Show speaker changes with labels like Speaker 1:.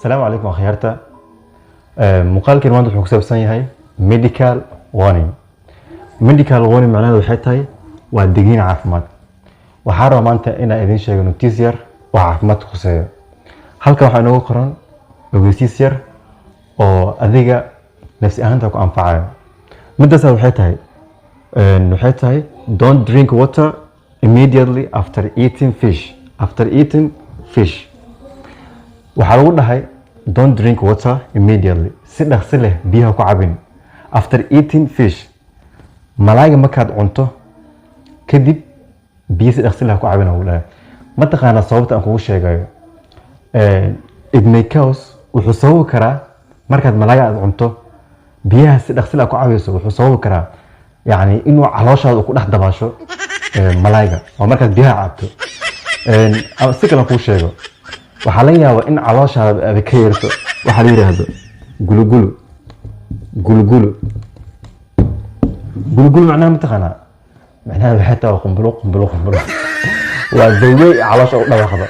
Speaker 1: السلام عليكم أخيارتا. مقالك الماضي wuxuu ku saabsan yahay medical warning. Medical warning macnaheedu waxay tahay waa digniin caafimaad. Waxaan rabaa maanta inaan idin sheego notice yar oo caafimaad khuseeyo. Halkan waxaa inoogu qoran ogeysiis yar oo adiga nafsi ahaanta ku anfacayo. Midaas waxay tahay don't drink water immediately after eating fish. After eating fish. waxaa lagu dhahay don't drink water immediately si dhaqsi leh biyaha ku cabin after eating fish malaayga markaad cunto kadib biyo si dhaqsi leh ku cabin ugu dhahay ma taqaana sababta aan kugu sheegayo it may cause wuxuu sababi karaa markaad malaayga aad cunto biyaha si dhaqsi leh ku cabayso wuxuu sababi karaa yani inuu calooshaada ku dhex dabaasho malaayga oo markaad biyaha cabto si kale kuu sheego waxaa laga yaabaa in calooshaada aad ka yeerto waxa la yiraahdo gulugulu macnaha ma taqaanaa macnaha waxay tahay qumbulo waa zawey caloosha u dhawaaqda